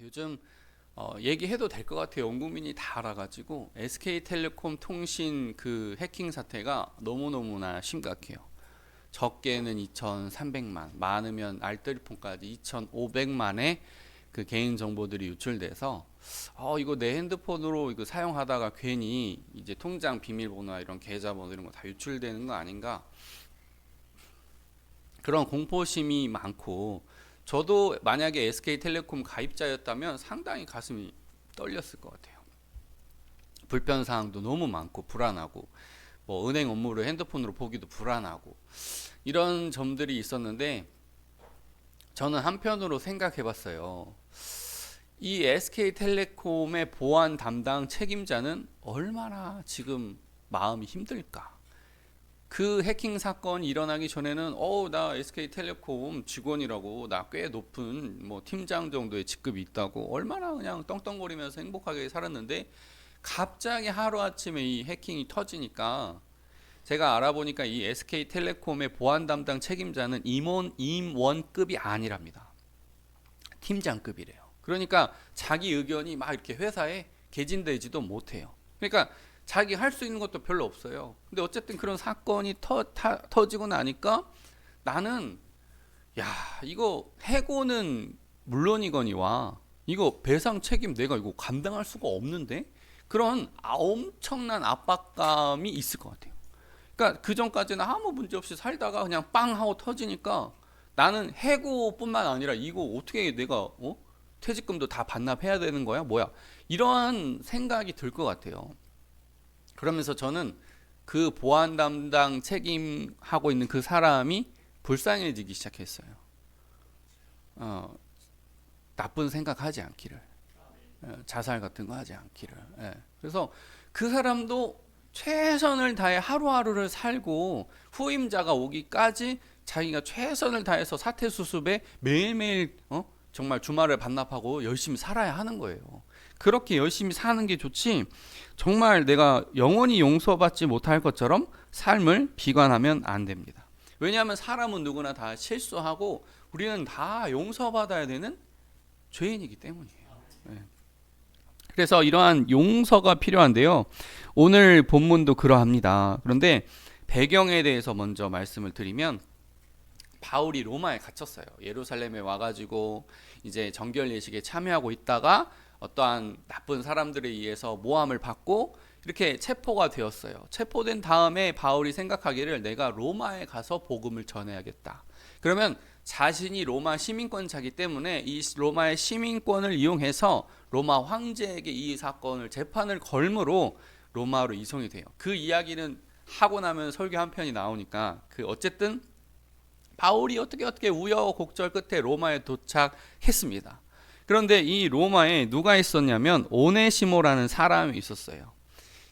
요즘 얘기해도 될 것 같아요. 온 국민이 다 알아가지고 SK텔레콤 통신 그 해킹 사태가 너무너무나 심각해요. 적게는 2,300만, 많으면 알뜰폰까지 2,500만의 그 개인 정보들이 유출돼서 이거 내 핸드폰으로 이거 사용하다가 괜히 이제 통장 비밀번호나 이런 계좌번호 이런 거 다 유출되는 거 아닌가, 그런 공포심이 많고, 저도 만약에 SK텔레콤 가입자였다면 상당히 가슴이 떨렸을 것 같아요. 불편사항도 너무 많고 불안하고, 뭐 은행 업무를 핸드폰으로 보기도 불안하고, 이런 점들이 있었는데, 저는 한편으로 생각해 봤어요. 이 SK텔레콤의 보안 담당 책임자는 얼마나 지금 마음이 힘들까? 그 해킹 사건이 일어나기 전에는 나 SK텔레콤 직원이라고, 나 꽤 높은 뭐 팀장 정도의 직급이 있다고 얼마나 그냥 떵떵거리면서 행복하게 살았는데, 갑자기 하루아침에 이 해킹이 터지니까, 제가 알아보니까 이 SK텔레콤의 보안 담당 책임자는 임원급이 아니랍니다. 팀장급이래요. 그러니까 자기 의견이 막 이렇게 회사에 개진되지도 못해요. 그러니까 자기 할 수 있는 것도 별로 없어요. 근데 어쨌든 그런 사건이 터지고 나니까, 나는 야, 이거 해고는 물론이거니와 이거 배상 책임 내가 이거 감당할 수가 없는데, 그런 엄청난 압박감이 있을 것 같아요. 그러니까 그 전까지는 아무 문제 없이 살다가 그냥 빵 하고 터지니까, 나는 해고뿐만 아니라 이거 어떻게 내가 퇴직금도 다 반납해야 되는 거야? 뭐야? 이러한 생각이 들 것 같아요. 그러면서 저는 그 보안 담당 책임하고 있는 그 사람이 불쌍해지기 시작했어요. 어, 나쁜 생각하지 않기를, 자살 같은 거 하지 않기를. 그래서 그 사람도 최선을 다해 하루하루를 살고, 후임자가 오기까지 자기가 최선을 다해서 사태 수습에 매일매일 정말 주말을 반납하고 열심히 살아야 하는 거예요. 그렇게 열심히 사는 게 좋지, 정말 내가 영원히 용서받지 못할 것처럼 삶을 비관하면 안 됩니다. 왜냐하면 사람은 누구나 다 실수하고 우리는 다 용서받아야 되는 죄인이기 때문이에요. 네. 그래서 이러한 용서가 필요한데요. 오늘 본문도 그러합니다. 그런데 배경에 대해서 먼저 말씀을 드리면, 바울이 로마에 갇혔어요. 예루살렘에 와가지고 이제 정결 예식에 참여하고 있다가 어떠한 나쁜 사람들에 의해서 모함을 받고 이렇게 체포가 되었어요. 체포된 다음에 바울이 생각하기를, 내가 로마에 가서 복음을 전해야겠다. 그러면 자신이 로마 시민권자이기 때문에 이 로마의 시민권을 이용해서 로마 황제에게 이 사건을 재판을 걸므로 로마로 이송이 돼요. 그 이야기는 하고 나면 설교 한 편이 나오니까, 어쨌든 바울이 어떻게 우여곡절 끝에 로마에 도착했습니다. 그런데 이 로마에 누가 있었냐면 오네시모라는 사람이 있었어요.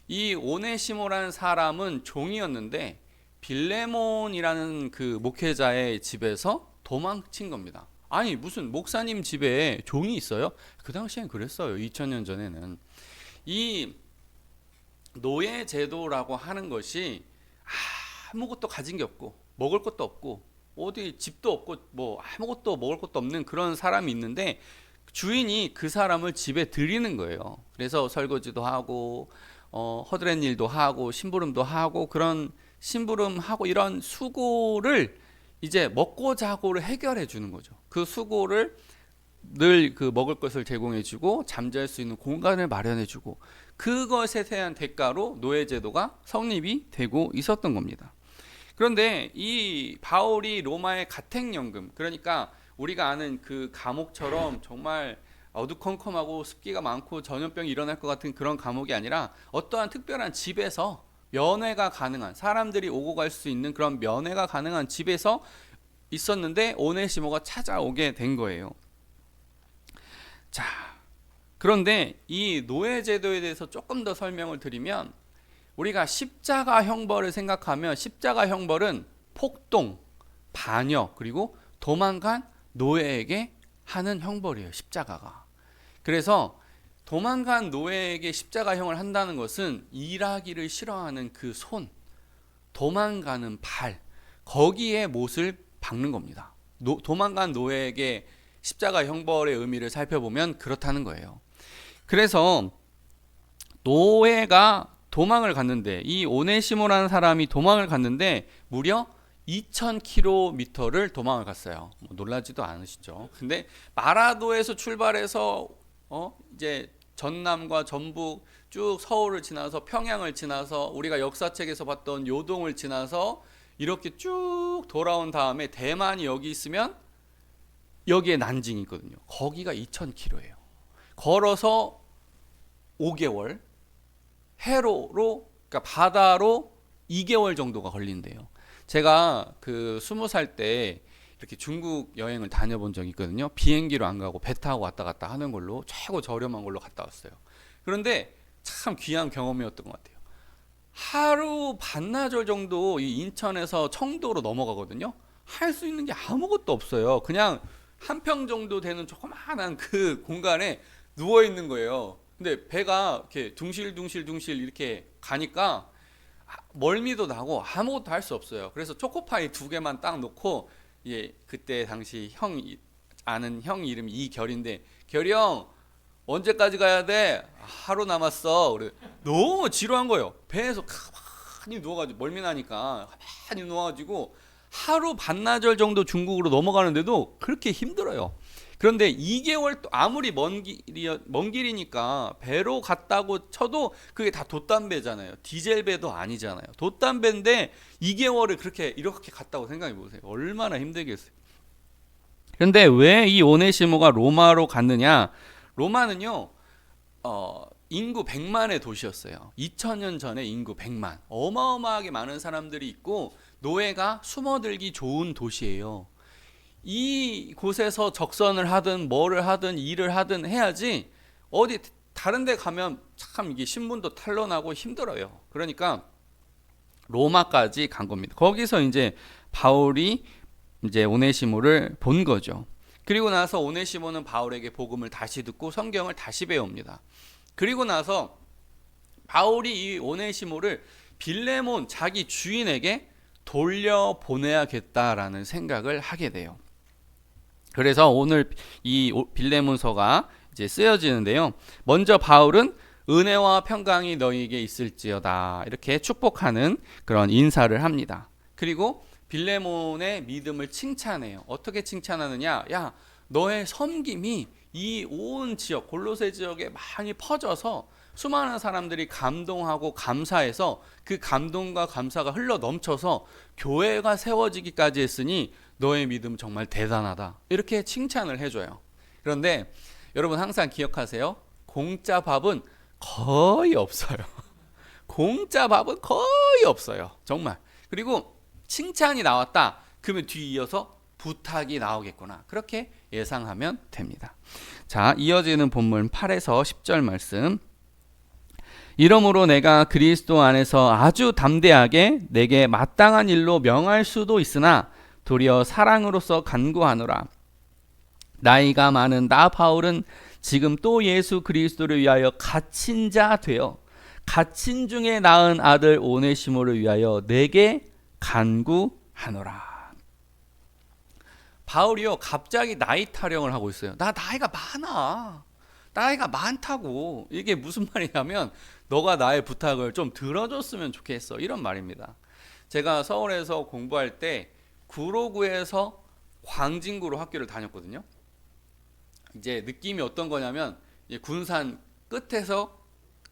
이 오네시모라는 사람은 종이었는데 빌레몬이라는 그 목회자의 집에서 도망친 겁니다. 아니, 무슨 목사님 집에 종이 있어요? 그 당시엔 그랬어요. 2000년 전에는. 이 노예 제도라고 하는 것이 아무것도 가진 게 없고 먹을 것도 없고 어디 집도 없고 뭐 아무것도 먹을 것도 없는 그런 사람이 있는데, 주인이 그 사람을 집에 들이는 거예요. 그래서 설거지도 하고 허드렛 일도 하고 심부름도 하고, 그런 심부름하고 이런 수고를 이제 먹고 자고를 해결해 주는 거죠. 그 수고를 늘 그 먹을 것을 제공해 주고 잠잘 수 있는 공간을 마련해 주고, 그것에 대한 대가로 노예제도가 성립이 되고 있었던 겁니다. 그런데 이 바울이 로마의 가택연금, 그러니까 우리가 아는 그 감옥처럼 정말 어두컴컴하고 습기가 많고 전염병이 일어날 것 같은 그런 감옥이 아니라, 어떠한 특별한 집에서 면회가 가능한, 사람들이 오고 갈 수 있는 그런 면회가 가능한 집에서 있었는데 오네시모가 찾아오게 된 거예요. 자, 그런데 이 노예제도에 대해서 조금 더 설명을 드리면, 우리가 십자가 형벌을 생각하면 십자가 형벌은 폭동, 반역, 그리고 도망간 노예에게 하는 형벌이에요. 십자가가. 그래서 도망간 노예에게 십자가형을 한다는 것은 일하기를 싫어하는 그 손, 도망가는 발, 거기에 못을 박는 겁니다. 도망간 노예에게 십자가 형벌의 의미를 살펴보면 그렇다는 거예요. 그래서 노예가 도망을 갔는데, 이 오네시모라는 사람이 도망을 갔는데 무려 2000km를 도망을 갔어요. 뭐 놀라지도 않으시죠? 근데 마라도에서 출발해서 이제 전남과 전북 쭉 서울을 지나서 평양을 지나서 우리가 역사책에서 봤던 요동을 지나서 이렇게 쭉 돌아온 다음에 대만이 여기 있으면 여기에 난징이 있거든요. 거기가 2000km예요. 걸어서 5개월, 해로로, 그러니까 바다로 2개월 정도가 걸린대요. 제가 그 20살 때 이렇게 중국 여행을 다녀본 적이 있거든요. 비행기로 안 가고 배 타고 왔다 갔다 하는 걸로 최고 저렴한 걸로 갔다 왔어요. 그런데 참 귀한 경험이었던 것 같아요. 하루 반나절 정도 이 인천에서 청도로 넘어가거든요. 할 수 있는 게 아무것도 없어요. 그냥 한 평 정도 되는 조그마한 그 공간에 누워 있는 거예요. 근데 배가 이렇게 둥실둥실둥실 이렇게 가니까 멀미도 나고 아무것도 할 수 없어요. 그래서 초코파이 2개만 딱 놓고, 예, 그때 당시 아는 형 이름이 이결인데, 결이 형 언제까지 가야 돼? 하루 남았어. 그래. 너무 지루한 거예요. 배에서 가만히 누워가지고 멀미 나니까 가만히 누워가지고 하루 반나절 정도 중국으로 넘어가는데도 그렇게 힘들어요. 그런데 2개월 또 아무리 먼 길이니까 배로 갔다고 쳐도 그게 다 돛담배잖아요. 디젤 배도 아니잖아요. 돛담배인데 2개월을 이렇게 갔다고 생각해 보세요. 얼마나 힘들겠어요. 그런데 왜 이 오네시모가 로마로 갔느냐? 로마는요, 인구 100만의 도시였어요. 2000년 전에 인구 100만. 어마어마하게 많은 사람들이 있고 노예가 숨어들기 좋은 도시예요. 이 곳에서 적선을 하든 뭐를 하든 일을 하든 해야지, 어디 다른 데 가면 참 이게 신분도 탄로나고 힘들어요. 그러니까 로마까지 간 겁니다. 거기서 이제 바울이 이제 오네시모를 본 거죠. 그리고 나서 오네시모는 바울에게 복음을 다시 듣고 성경을 다시 배웁니다. 그리고 나서 바울이 이 오네시모를 빌레몬 자기 주인에게 돌려보내야겠다라는 생각을 하게 돼요. 그래서 오늘 이 빌레몬서가 이제 쓰여지는데요. 먼저 바울은 은혜와 평강이 너희에게 있을지어다 이렇게 축복하는 그런 인사를 합니다. 그리고 빌레몬의 믿음을 칭찬해요. 어떻게 칭찬하느냐? 야, 너의 섬김이 이 온 지역, 골로새 지역에 많이 퍼져서 수많은 사람들이 감동하고 감사해서 그 감동과 감사가 흘러 넘쳐서 교회가 세워지기까지 했으니 너의 믿음 정말 대단하다. 이렇게 칭찬을 해줘요. 그런데 여러분 항상 기억하세요. 공짜 밥은 거의 없어요. 공짜 밥은 거의 없어요. 정말. 그리고 칭찬이 나왔다. 그러면 뒤이어서 부탁이 나오겠구나. 그렇게 예상하면 됩니다. 자, 이어지는 본문 8에서 10절 말씀. 이러므로 내가 그리스도 안에서 아주 담대하게 내게 마땅한 일로 명할 수도 있으나 도리어 사랑으로서 간구하노라. 나이가 많은 나 바울은 지금 또 예수 그리스도를 위하여 갇힌 자 되어 갇힌 중에 낳은 아들 오네시모를 위하여 내게 간구하노라. 바울이요, 갑자기 나이 타령을 하고 있어요. 나 나이가 많아. 나이가 많다고. 이게 무슨 말이냐면 너가 나의 부탁을 좀 들어줬으면 좋겠어, 이런 말입니다. 제가 서울에서 공부할 때 구로구에서 광진구로 학교를 다녔거든요. 이제 느낌이 어떤 거냐면 군산 끝에서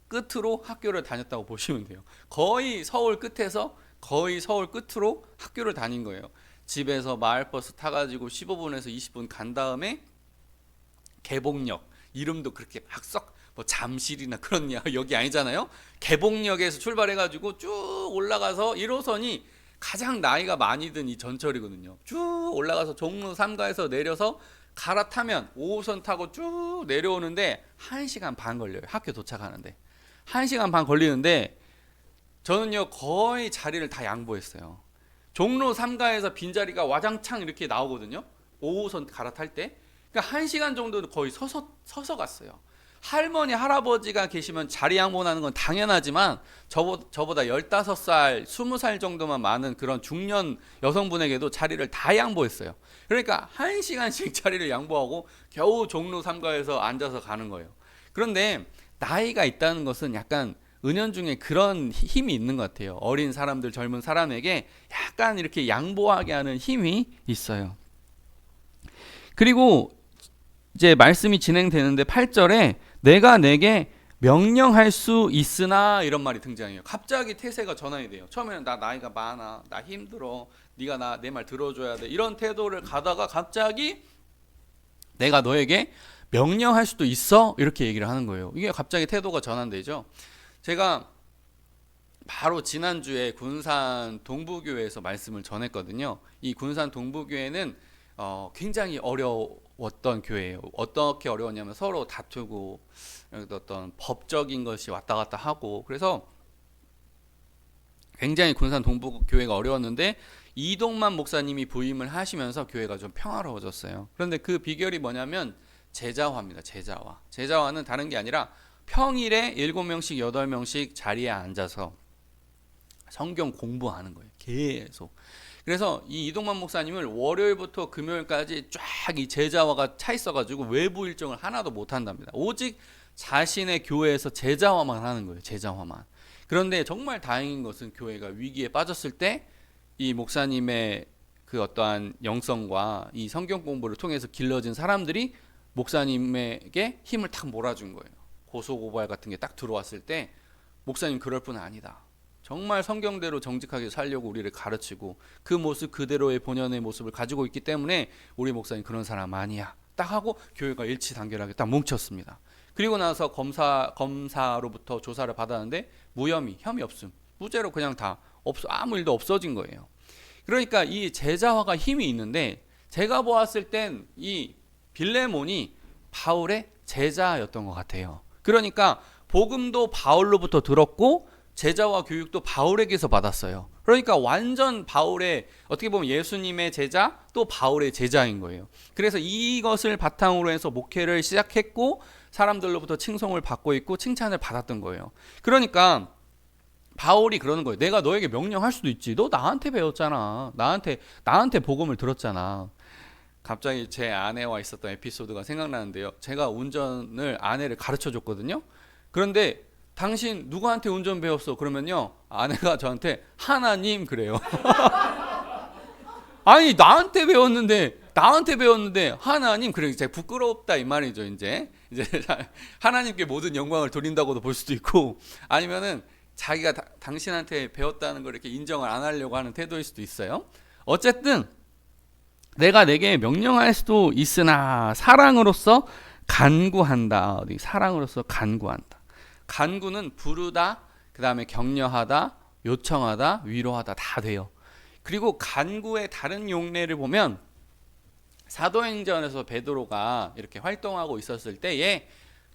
끝으로 학교를 다녔다고 보시면 돼요. 거의 서울 끝에서 거의 서울 끝으로 학교를 다닌 거예요. 집에서 마을버스 타가지고 15분에서 20분 간 다음에 개봉역, 이름도 그렇게 막 썩 뭐 잠실이나 그런 역이 아니잖아요. 개봉역에서 출발해가지고 쭉 올라가서 1호선이 가장 나이가 많이 든 이 전철이거든요. 쭉 올라가서 종로 3가에서 내려서 갈아타면 5호선 타고 쭉 내려오는데 1시간 반 걸려요. 학교 도착하는데 1시간 반 걸리는데 저는요 거의 자리를 다 양보했어요. 종로 3가에서 빈자리가 와장창 이렇게 나오거든요. 5호선 갈아탈 때. 그러니까 1시간 정도는 거의 서서 갔어요. 할머니 할아버지가 계시면 자리 양보하는 건 당연하지만 저보다 15살 20살 정도만 많은 그런 중년 여성분에게도 자리를 다 양보했어요. 그러니까 1시간씩 자리를 양보하고 겨우 종로 3가에서 앉아서 가는 거예요. 그런데 나이가 있다는 것은 약간 은연중에 그런 힘이 있는 것 같아요. 어린 사람들 젊은 사람에게 약간 이렇게 양보하게 하는 힘이 있어요. 그리고 이제 말씀이 진행되는데 8절에 내가 내게 명령할 수 있으나 이런 말이 등장해요. 갑자기 태세가 전환이 돼요. 처음에는 나 나이가 많아, 나 힘들어, 네가 내 말 들어줘야 돼, 이런 태도를 가다가 갑자기 내가 너에게 명령할 수도 있어, 이렇게 얘기를 하는 거예요. 이게 갑자기 태도가 전환되죠. 제가 바로 지난주에 군산 동부교회에서 말씀을 전했거든요. 이 군산 동부교회는 굉장히 어려웠던 교회예요. 어떻게 어려웠냐면 서로 다투고 어떤 법적인 것이 왔다 갔다 하고, 그래서 굉장히 군산 동부교회가 어려웠는데 이동만 목사님이 부임을 하시면서 교회가 좀 평화로워졌어요. 그런데 그 비결이 뭐냐면 제자화입니다. 제자화는 다른 게 아니라 평일에 7명씩 8명씩 자리에 앉아서 성경 공부하는 거예요. 계속. 그래서 이 이동만 목사님을 월요일부터 금요일까지 쫙 이 제자화가 차 있어가지고 외부 일정을 하나도 못 한답니다. 오직 자신의 교회에서 제자화만 하는 거예요. 제자화만. 그런데 정말 다행인 것은 교회가 위기에 빠졌을 때 이 목사님의 그 어떠한 영성과 이 성경 공부를 통해서 길러진 사람들이 목사님에게 힘을 탁 몰아준 거예요. 고소고발 같은 게 딱 들어왔을 때 목사님 그럴 뿐 아니다. 정말 성경대로 정직하게 살려고 우리를 가르치고 그 모습 그대로의 본연의 모습을 가지고 있기 때문에 우리 목사님 그런 사람 아니야. 딱 하고 교회가 일치단결하게 딱 뭉쳤습니다. 그리고 나서 검사로부터 조사를 받았는데 무혐의, 혐의 없음, 무죄로 그냥 다 아무 일도 없어진 거예요. 그러니까 이 제자화가 힘이 있는데 제가 보았을 땐 이 빌레몬이 바울의 제자였던 것 같아요. 그러니까 복음도 바울로부터 들었고 제자와 교육도 바울에게서 받았어요. 그러니까 완전 바울의, 어떻게 보면 예수님의 제자 또 바울의 제자인 거예요. 그래서 이것을 바탕으로 해서 목회를 시작했고 사람들로부터 칭송을 받고 있고 칭찬을 받았던 거예요. 그러니까 바울이 그러는 거예요. 내가 너에게 명령할 수도 있지. 너 나한테 배웠잖아. 나한테 복음을 들었잖아. 갑자기 제 아내와 있었던 에피소드가 생각나는데요. 제가 운전을 아내를 가르쳐 줬거든요. 그런데 당신 누구한테 운전 배웠어? 그러면요, 아내가 저한테 하나님 그래요. 아니 나한테 배웠는데 하나님, 그래. 제가 부끄럽다 이 말이죠. 이제 하나님께 모든 영광을 돌린다고도 볼 수도 있고, 아니면은 자기가 당신한테 배웠다는 걸 이렇게 인정을 안 하려고 하는 태도일 수도 있어요. 어쨌든 내가 내게 명령할 수도 있으나 사랑으로서 간구한다. 사랑으로서 간구한다. 간구는 부르다, 그 다음에 격려하다, 요청하다, 위로하다 다 돼요. 그리고 간구의 다른 용례를 보면 사도행전에서 베드로가 이렇게 활동하고 있었을 때에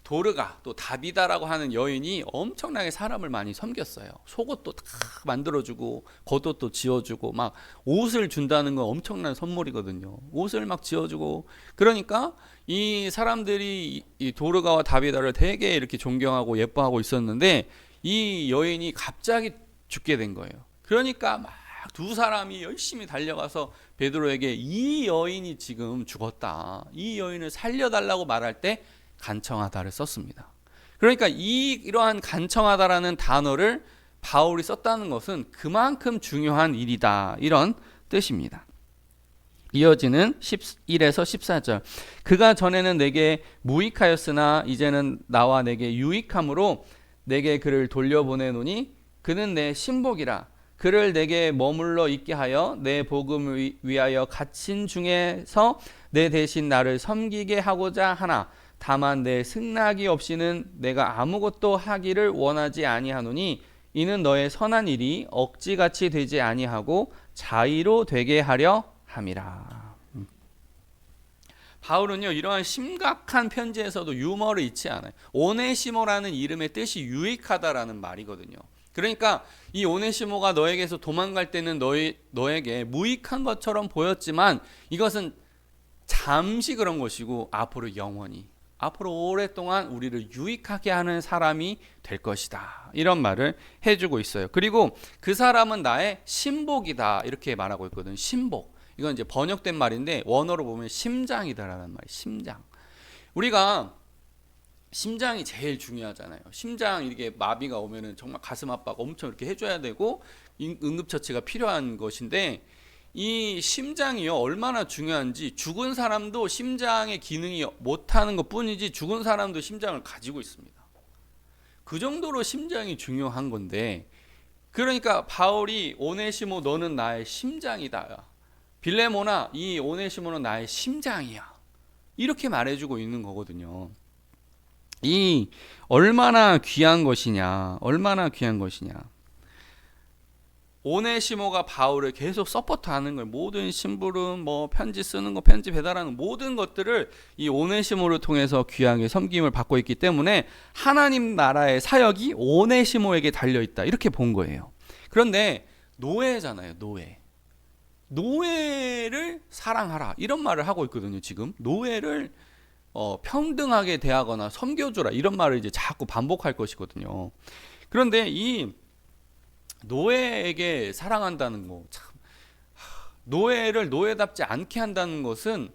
도르가 또 다비다라고 하는 여인이 엄청나게 사람을 많이 섬겼어요. 속옷도 다 만들어주고 겉옷도 지어주고 막 옷을 준다는 건 엄청난 선물이거든요. 옷을 막 지어주고, 그러니까 이 사람들이 이 도르가와 다비다를 되게 이렇게 존경하고 예뻐하고 있었는데 이 여인이 갑자기 죽게 된 거예요. 그러니까 막 두 사람이 열심히 달려가서 베드로에게 이 여인이 지금 죽었다, 이 여인을 살려달라고 말할 때 간청하다를 썼습니다. 그러니까 이러한 간청하다라는 단어를 바울이 썼다는 것은 그만큼 중요한 일이다, 이런 뜻입니다. 이어지는 11에서 14절. 그가 전에는 내게 무익하였으나 이제는 나와 내게 유익함으로 내게 그를 돌려보내노니 그는 내 신복이라. 그를 내게 머물러 있게 하여 내 복음을 위하여 갇힌 중에서 내 대신 나를 섬기게 하고자 하나 다만 내 승낙이 없이는 내가 아무것도 하기를 원하지 아니하노니 이는 너의 선한 일이 억지같이 되지 아니하고 자의로 되게 하려 함이라. 바울은요, 이러한 심각한 편지에서도 유머를 잊지 않아요. 오네시모라는 이름의 뜻이 유익하다라는 말이거든요. 그러니까 이 오네시모가 너에게서 도망갈 때는 너에게 무익한 것처럼 보였지만 이것은 잠시 그런 것이고 앞으로 영원히 앞으로 오랫동안 우리를 유익하게 하는 사람이 될 것이다. 이런 말을 해주고 있어요. 그리고 그 사람은 나의 신복이다. 이렇게 말하고 있거든요. 신복. 이건 이제 번역된 말인데 원어로 보면 심장이다라는 말이에요. 심장. 우리가 심장이 제일 중요하잖아요. 심장 이렇게 마비가 오면은 정말 가슴 압박 엄청 이렇게 해줘야 되고 응급처치가 필요한 것인데 이 심장이요 얼마나 중요한지 죽은 사람도 심장의 기능이 못하는 것뿐이지 죽은 사람도 심장을 가지고 있습니다. 그 정도로 심장이 중요한 건데 그러니까 바울이 오네시모 너는 나의 심장이다. 빌레모나 이 오네시모는 나의 심장이야. 이렇게 말해주고 있는 거거든요. 이 얼마나 귀한 것이냐, 얼마나 귀한 것이냐. 오네시모가 바울을 계속 서포트하는 거예요. 모든 심부름, 뭐 편지 쓰는 거, 편지 배달하는 모든 것들을 이 오네시모를 통해서 귀하게 섬김을 받고 있기 때문에 하나님 나라의 사역이 오네시모에게 달려 있다. 이렇게 본 거예요. 그런데 노예잖아요, 노예. 노예를 사랑하라 이런 말을 하고 있거든요. 지금 노예를 평등하게 대하거나 섬겨주라 이런 말을 이제 자꾸 반복할 것이거든요. 그런데 이 노예에게 사랑한다는 거 참, 노예를 노예답지 않게 한다는 것은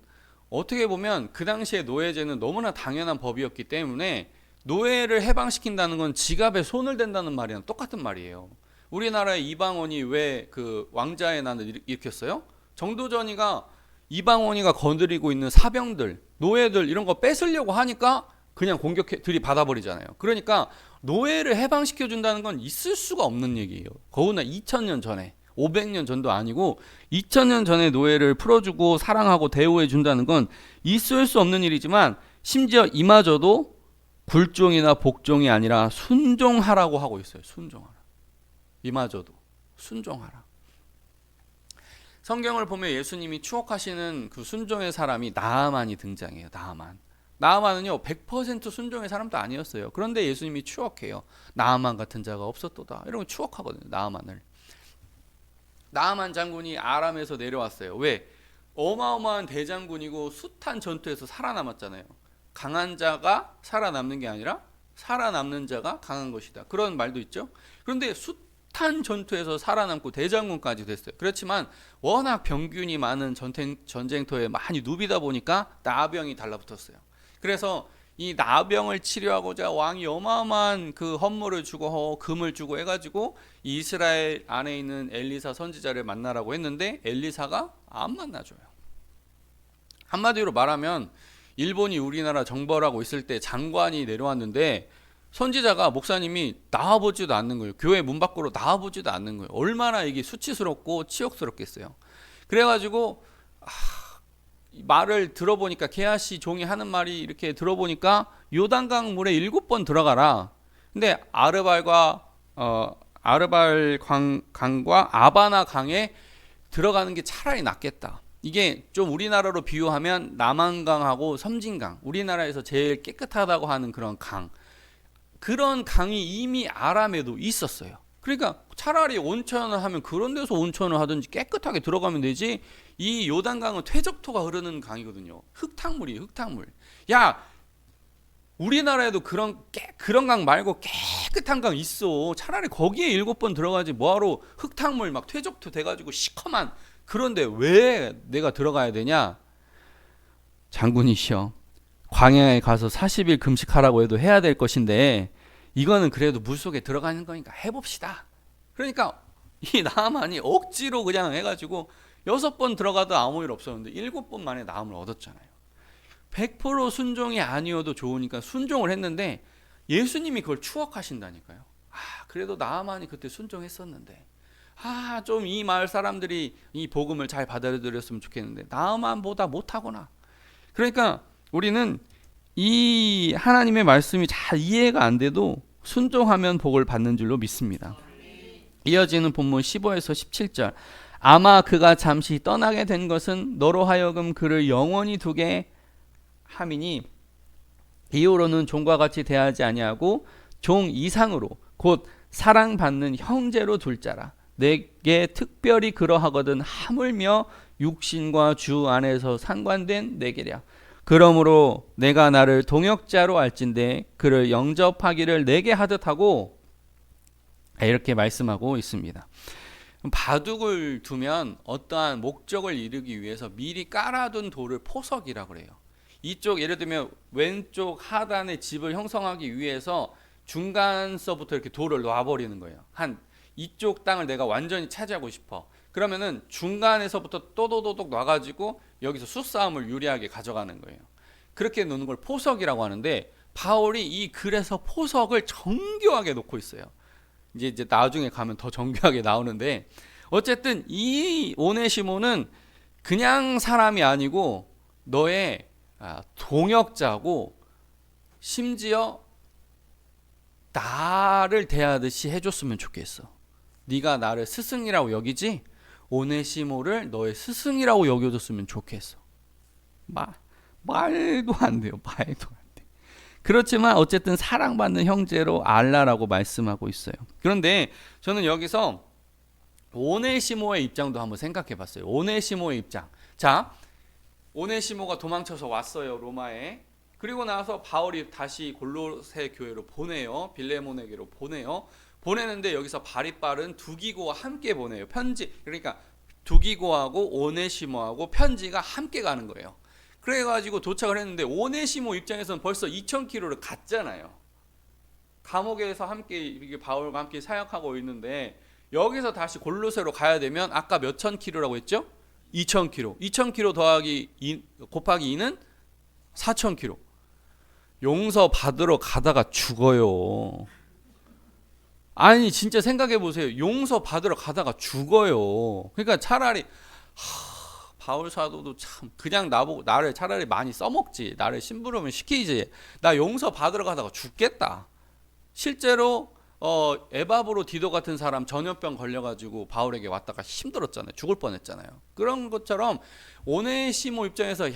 어떻게 보면 그 당시에 노예제는 너무나 당연한 법이었기 때문에 노예를 해방시킨다는 건 지갑에 손을 댄다는 말이랑 똑같은 말이에요. 우리나라의 이방원이 왜 그 왕자의 난을 일으켰어요? 정도전이가 이방원이가 건드리고 있는 사병들, 노예들 이런 거 뺏으려고 하니까 그냥 들이받아버리잖아요. 그러니까 노예를 해방시켜 준다는 건 있을 수가 없는 얘기예요. 거우나 2000년 전에 500년 전도 아니고 2000년 전에 노예를 풀어주고 사랑하고 대우해 준다는 건 있을 수 없는 일이지만 심지어 이마저도 굴종이나 복종이 아니라 순종하라고 하고 있어요. 순종하라. 이마저도 순종하라. 성경을 보면 예수님이 추억하시는 그 순종의 사람이 나아만이 등장해요. 나아만은요 100% 순종의 사람도 아니었어요. 그런데 예수님이 추억해요. 나아만 같은 자가 없었도다. 이런 거 추억하거든요. 나아만 장군이 아람에서 내려왔어요. 왜? 어마어마한 대장군이고 숱한 전투에서 살아남았잖아요. 강한 자가 살아남는 게 아니라 살아남는 자가 강한 것이다. 그런 말도 있죠. 그런데 숱한 전투에서 살아남고 대장군까지 됐어요. 그렇지만 워낙 병균이 많은 전쟁터에 많이 누비다 보니까 나병이 달라붙었어요. 그래서 이 나병을 치료하고자 왕이 어마어마한 그 헌물을 주고 금을 주고 해가지고 이스라엘 안에 있는 엘리사 선지자를 만나라고 했는데 엘리사가 안 만나줘요. 한마디로 말하면 일본이 우리나라 정벌하고 있을 때 장관이 내려왔는데 선지자가 목사님이 나와보지도 않는 거예요. 교회 문 밖으로 나와보지도 않는 거예요. 얼마나 이게 수치스럽고 치욕스럽겠어요. 그래가지고 말을 들어보니까 게하시 종이 하는 말이 이렇게 들어보니까 요단강 물에 7번 들어가라. 근데 아르발 강과 아바나 강에 들어가는 게 차라리 낫겠다. 이게 좀 우리나라로 비유하면 남한강하고 섬진강, 우리나라에서 제일 깨끗하다고 하는 그런 강, 그런 강이 이미 아람에도 있었어요. 그러니까 차라리 온천을 하면 그런 데서 온천을 하든지 깨끗하게 들어가면 되지. 이 요단강은 퇴적토가 흐르는 강이거든요. 흙탕물이에요, 흙탕물. 야, 우리나라에도 그런 강 말고 깨끗한 강 있어. 차라리 거기에 7번 들어가지 뭐하러 흙탕물 막 퇴적토 돼가지고 시커먼 그런데 왜 내가 들어가야 되냐? 장군이시여, 광야에 가서 40일 금식하라고 해도 해야 될 것인데 이거는 그래도 물속에 들어가는 거니까 해봅시다. 그러니까 이 나아만이 억지로 그냥 해가지고 6번 들어가도 아무 일 없었는데 7번 만에 나음을 얻었잖아요. 100% 순종이 아니어도 좋으니까 순종을 했는데 예수님이 그걸 추억하신다니까요. 그래도 나아만이 그때 순종했었는데 좀 이 마을 사람들이 이 복음을 잘 받아들였으면 좋겠는데 나아만보다 못하구나. 그러니까 우리는 이 하나님의 말씀이 잘 이해가 안 돼도 순종하면 복을 받는 줄로 믿습니다. 이어지는 본문 15에서 17절. 아마 그가 잠시 떠나게 된 것은 너로 하여금 그를 영원히 두게 함이니 이후로는 종과 같이 대하지 아니하고 종 이상으로 곧 사랑받는 형제로 둘 자라. 내게 특별히 그러하거든 하물며 육신과 주 안에서 상관된 내게랴. 그러므로 내가 나를 동역자로 알진대 그를 영접하기를 내게 하듯 하고 이렇게 말씀하고 있습니다. 바둑을 두면 어떠한 목적을 이루기 위해서 미리 깔아둔 돌을 포석이라고 그래요. 이쪽 예를 들면 왼쪽 하단의 집을 형성하기 위해서 중간서부터 이렇게 돌을 놔버리는 거예요. 한 이쪽 땅을 내가 완전히 차지하고 싶어. 그러면은 중간에서부터 또도도독 놔가지고 여기서 수싸움을 유리하게 가져가는 거예요. 그렇게 놓는 걸 포석이라고 하는데 바울이 이 글에서 포석을 정교하게 놓고 있어요. 이제 나중에 가면 더 정교하게 나오는데 어쨌든 이 오네시모는 그냥 사람이 아니고 너의 동역자고 심지어 나를 대하듯이 해줬으면 좋겠어. 네가 나를 스승이라고 여기지 오네시모를 너의 스승이라고 여겨줬으면 좋겠어. 말도 안 돼요. 말도 안 돼. 그렇지만 어쨌든 사랑받는 형제로 알라라고 말씀하고 있어요. 그런데 저는 여기서 오네시모의 입장도 한번 생각해 봤어요. 오네시모의 입장. 자, 오네시모가 도망쳐서 왔어요. 로마에. 그리고 나서 바울이 다시 골로새 교회로 보내요. 빌레몬에게로 보내요. 보내는데 여기서 발이 빠른 두기고와 함께 보내요. 편지. 그러니까 두기고하고 오네시모하고 편지가 함께 가는 거예요. 그래가지고 도착을 했는데 오네시모 입장에서는 벌써 2000km를 갔잖아요. 감옥에서 함께 이렇게 바울과 함께 사역하고 있는데 여기서 다시 골로새로 가야 되면 아까 몇천 킬로라고 했죠? 2000km. 2000km 더하기 곱하기 2는 4000km. 용서 받으러 가다가 죽어요. 아니 진짜 생각해 보세요. 용서 받으러 가다가 죽어요. 그러니까 차라리 바울 사도도 참 그냥 나보고 나를 차라리 많이 써먹지. 나를 심부름을 시키지. 나 용서 받으러 가다가 죽겠다. 실제로 에바브로 디도 같은 사람 전염병 걸려가지고 바울에게 왔다가 힘들었잖아요. 죽을 뻔했잖아요. 그런 것처럼 오네시모 입장에서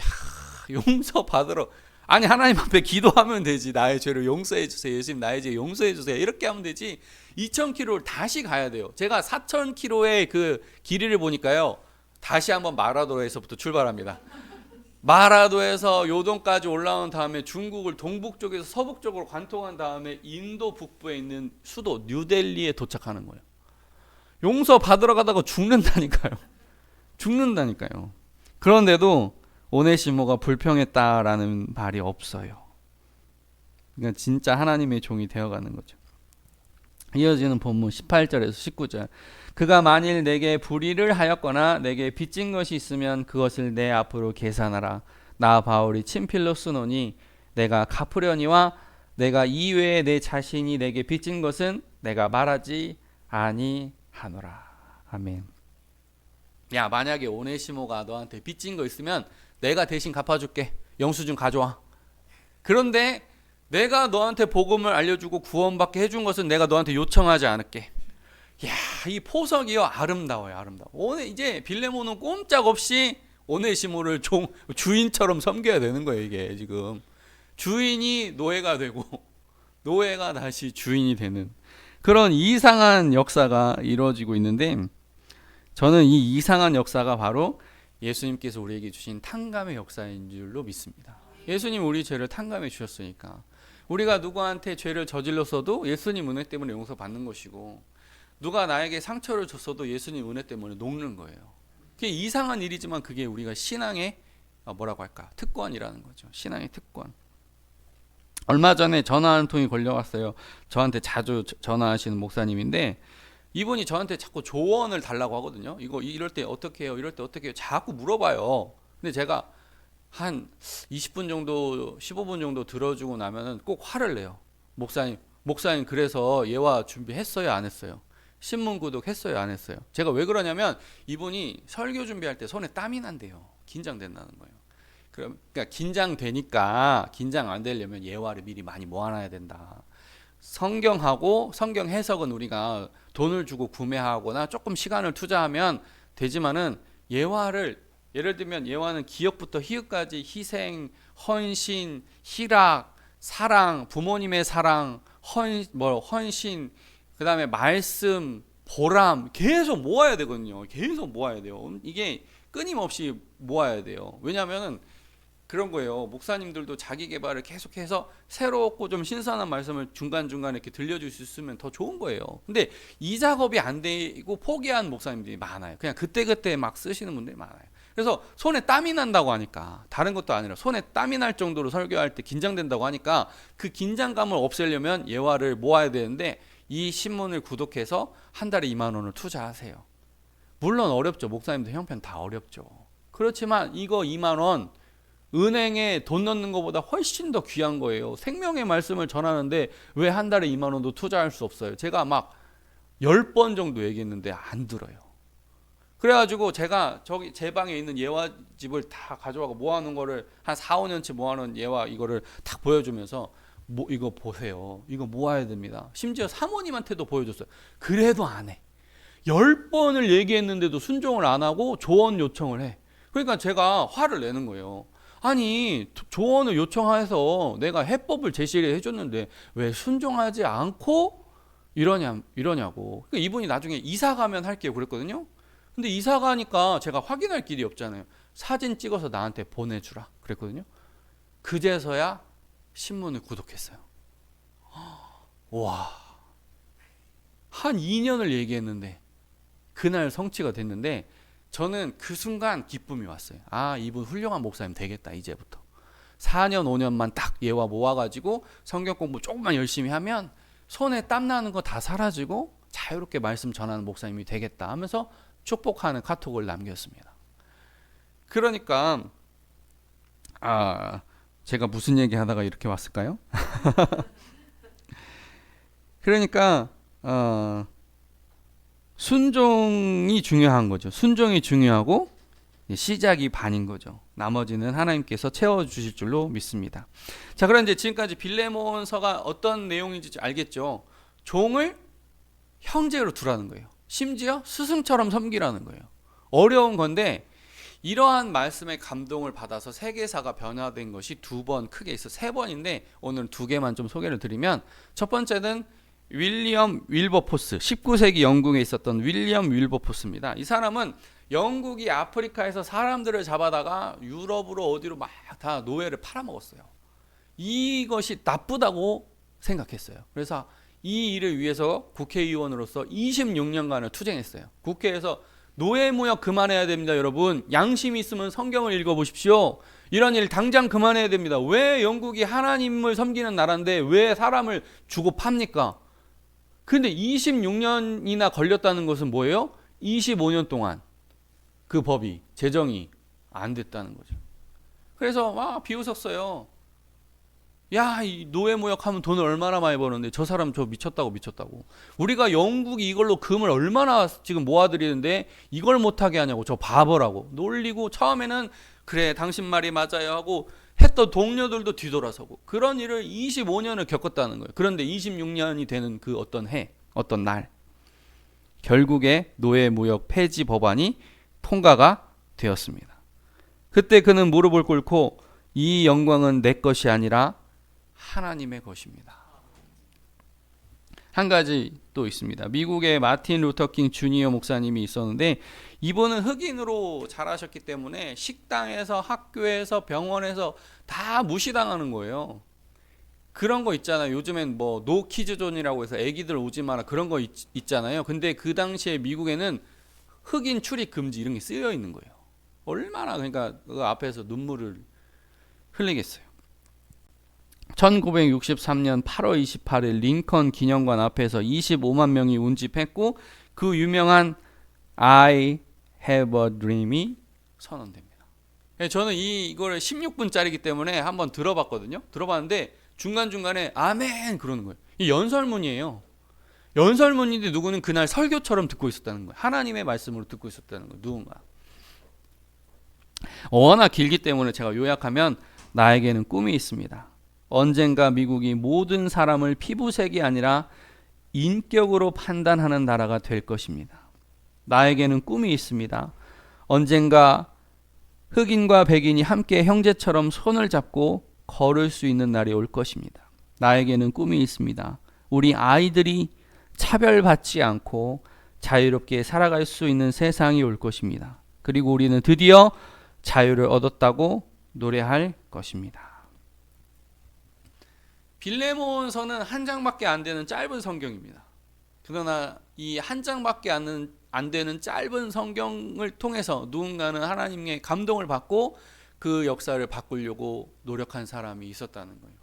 용서 받으러 아니 하나님 앞에 기도하면 되지. 나의 죄를 용서해 주세요. 예수님 나의 죄 용서해 주세요. 이렇게 하면 되지. 2000km를 다시 가야 돼요. 제가 4000km의 그 길이를 보니까요. 다시 한번 마라도에서부터 출발합니다. 마라도에서 요동까지 올라온 다음에 중국을 동북 쪽에서 서북 쪽으로 관통한 다음에 인도 북부에 있는 수도 뉴델리에 도착하는 거예요. 용서 받으러 가다가 죽는다니까요. 죽는다니까요. 그런데도 오네시모가 불평했다라는 말이 없어요. 그러니까 진짜 하나님의 종이 되어가는 거죠. 이어지는 본문 18절에서 19절. 그가 만일 내게 불의를 하였거나 내게 빚진 것이 있으면 그것을 내 앞으로 계산하라. 나 바울이 친필로 쓰노니 내가 갚으려니와 내가 이외에 내 자신이 내게 빚진 것은 내가 말하지 아니하노라. 아멘. 야, 만약에 오네시모가 너한테 빚진 거 있으면 내가 대신 갚아줄게. 영수증 가져와. 그런데 내가 너한테 복음을 알려주고 구원받게 해준 것은 내가 너한테 요청하지 않을게. 야, 이 포석이요 아름다워요. 아름다워. 오늘 이제 빌레몬은 꼼짝없이 오네시모를 주인처럼 섬겨야 되는 거예요. 이게 지금 주인이 노예가 되고 노예가 다시 주인이 되는 그런 이상한 역사가 이루어지고 있는데 저는 이 이상한 역사가 바로 예수님께서 우리에게 주신 탕감의 역사인 줄로 믿습니다. 예수님 우리 죄를 탕감해 주셨으니까 우리가 누구한테 죄를 저질렀어도 예수님 은혜 때문에 용서받는 것이고 누가 나에게 상처를 줬어도 예수님 은혜 때문에 녹는 거예요. 그게 이상한 일이지만 그게 우리가 신앙의 뭐라고 할까? 특권이라는 거죠. 신앙의 특권. 얼마 전에 전화 한 통이 걸려왔어요. 저한테 자주 전화하시는 목사님인데 이분이 저한테 자꾸 조언을 달라고 하거든요. 이거 이럴 때 어떻게 해요? 이럴 때 어떻게 해요? 자꾸 물어봐요. 근데 제가 한 20분 정도 15분 정도 들어주고 나면은 꼭 화를 내요. 목사님 그래서 예화 준비했어요? 안 했어요? 신문 구독했어요? 안 했어요? 제가 왜 그러냐면 이분이 설교 준비할 때 손에 땀이 난대요. 긴장된다는 거예요. 그러니까 긴장되니까 긴장 안 되려면 예화를 미리 많이 모아놔야 된다. 성경하고 성경 해석은 우리가 돈을 주고 구매하거나 조금 시간을 투자하면 되지만은 예화를 예를 들면 예화는 기역부터 희역까지 희생, 헌신, 희락, 사랑, 부모님의 사랑, 헌신, 그다음에 말씀, 보람 계속 모아야 되거든요. 계속 모아야 돼요. 이게 끊임없이 모아야 돼요. 왜냐하면 그런 거예요. 목사님들도 자기 개발을 계속해서 새롭고 좀 신선한 말씀을 중간중간에 이렇게 들려줄 수 있으면 더 좋은 거예요. 근데 이 작업이 안 되고 포기한 목사님들이 많아요. 그냥 그때그때 막 쓰시는 분들이 많아요. 그래서 손에 땀이 난다고 하니까, 다른 것도 아니라 손에 땀이 날 정도로 설교할 때 긴장된다고 하니까 그 긴장감을 없애려면 예화를 모아야 되는데, 이 신문을 구독해서 한 달에 2만 원을 투자하세요. 물론 어렵죠. 목사님들 형편 다 어렵죠. 그렇지만 이거 2만 원 은행에 돈 넣는 것보다 훨씬 더 귀한 거예요. 생명의 말씀을 전하는데 왜 한 달에 2만 원도 투자할 수 없어요? 제가 막 10번 정도 얘기했는데 안 들어요. 그래가지고 제가 저기 제 방에 있는 예화집을 다 가져와서 모아놓은 거를 한 4, 5년치 모아놓은 예화 이거를 딱 보여주면서 이거 보세요. 이거 모아야 됩니다. 심지어 사모님한테도 보여줬어요. 그래도 안 해. 10번을 얘기했는데도 순종을 안 하고 조언 요청을 해. 그러니까 제가 화를 내는 거예요. 아니, 조언을 요청해서 내가 해법을 제시를 해줬는데 왜 순종하지 않고 이러냐고. 그러니까 이분이 나중에 이사 가면 할게요 그랬거든요. 근데 이사 가니까 제가 확인할 길이 없잖아요. 사진 찍어서 나한테 보내주라 그랬거든요. 그제서야 신문을 구독했어요. 와, 한 2년을 얘기했는데 그날 성취가 됐는데, 저는 그 순간 기쁨이 왔어요. 아, 이분 훌륭한 목사님 되겠다. 이제부터 4년 5년만 딱 예화 모아가지고 성경 공부 조금만 열심히 하면 손에 땀 나는 거 다 사라지고 자유롭게 말씀 전하는 목사님이 되겠다 하면서 축복하는 카톡을 남겼습니다. 그러니까 제가 무슨 얘기 하다가 이렇게 왔을까요? 그러니까 순종이 중요한 거죠. 순종이 중요하고 시작이 반인 거죠. 나머지는 하나님께서 채워주실 줄로 믿습니다. 자, 그럼 이제 지금까지 빌레몬서가 어떤 내용인지 알겠죠? 종을 형제로 두라는 거예요. 심지어 스승처럼 섬기라는 거예요. 어려운 건데, 이러한 말씀의 감동을 받아서 세계사가 변화된 것이 2번 크게 있어. 3번인데 오늘 2개만 좀 소개를 드리면, 첫 번째는 윌리엄 윌버포스, 19세기 영국에 있었던 윌리엄 윌버포스입니다. 이 사람은 영국이 아프리카에서 사람들을 잡아다가 유럽으로 어디로 막 다 노예를 팔아먹었어요. 이것이 나쁘다고 생각했어요. 그래서 이 일을 위해서 국회의원으로서 26년간을 투쟁했어요. 국회에서 노예무역 그만해야 됩니다. 여러분, 양심이 있으면 성경을 읽어보십시오. 이런 일 당장 그만해야 됩니다. 왜 영국이 하나님을 섬기는 나라인데 왜 사람을 주고 팝니까? 근데 26년이나 걸렸다는 것은 뭐예요? 25년 동안 그 법이 제정이 안 됐다는 거죠. 그래서 막 비웃었어요. 야, 이 노예무역하면 돈을 얼마나 많이 버는데 저 사람 저 미쳤다고. 우리가 영국이 이걸로 금을 얼마나 지금 모아들이는데 이걸 못하게 하냐고, 저 바보라고 놀리고, 처음에는 그래 당신 말이 맞아요 하고 했던 동료들도 뒤돌아서고, 그런 일을 25년을 겪었다는 거예요. 그런데 26년이 되는 그 어떤 해, 어떤 날, 결국에 노예무역 폐지 법안이 통과가 되었습니다. 그때 그는 무릎을 꿇고 이 영광은 내 것이 아니라 하나님의 것입니다. 한 가지 또 있습니다. 미국의 마틴 루터킹 주니어 목사님이 있었는데, 이분은 흑인으로 자라셨기 때문에 식당에서, 학교에서, 병원에서 다 무시당하는 거예요. 그런 거 있잖아요. 요즘엔 뭐 노키즈존이라고 해서 애기들 오지 마라 그런 거 있잖아요. 근데 그 당시에 미국에는 흑인 출입 금지 이런 게 쓰여 있는 거예요. 얼마나, 그러니까 그 앞에서 눈물을 흘리겠어요. 1963년 8월 28일 링컨 기념관 앞에서 25만 명이 운집했고, 그 유명한 I have a dream이 선언됩니다. 저는 이거를 16분짜리이기 때문에 한번 들어봤거든요. 들어봤는데 중간중간에 아멘 그러는 거예요. 이 연설문이에요. 연설문인데 누구는 그날 설교처럼 듣고 있었다는 거예요. 하나님의 말씀으로 듣고 있었다는 거예요. 누군가. 워낙 길기 때문에 제가 요약하면, 나에게는 꿈이 있습니다. 언젠가 미국이 모든 사람을 피부색이 아니라 인격으로 판단하는 나라가 될 것입니다. 나에게는 꿈이 있습니다. 언젠가 흑인과 백인이 함께 형제처럼 손을 잡고 걸을 수 있는 날이 올 것입니다. 나에게는 꿈이 있습니다. 우리 아이들이 차별받지 않고 자유롭게 살아갈 수 있는 세상이 올 것입니다. 그리고 우리는 드디어 자유를 얻었다고 노래할 것입니다. 빌레몬서는 한 장밖에 안 되는 짧은 성경입니다. 그러나 이 한 장밖에 안 되는 짧은 성경을 통해서 누군가는 하나님의 감동을 받고 그 역사를 바꾸려고 노력한 사람이 있었다는 거예요.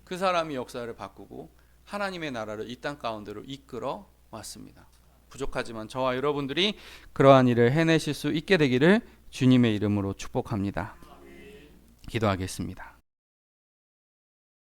그 사람이 역사를 바꾸고 하나님의 나라를 이 땅 가운데로 이끌어 왔습니다. 부족하지만 저와 여러분들이 그러한 일을 해내실 수 있게 되기를 주님의 이름으로 축복합니다. 기도하겠습니다.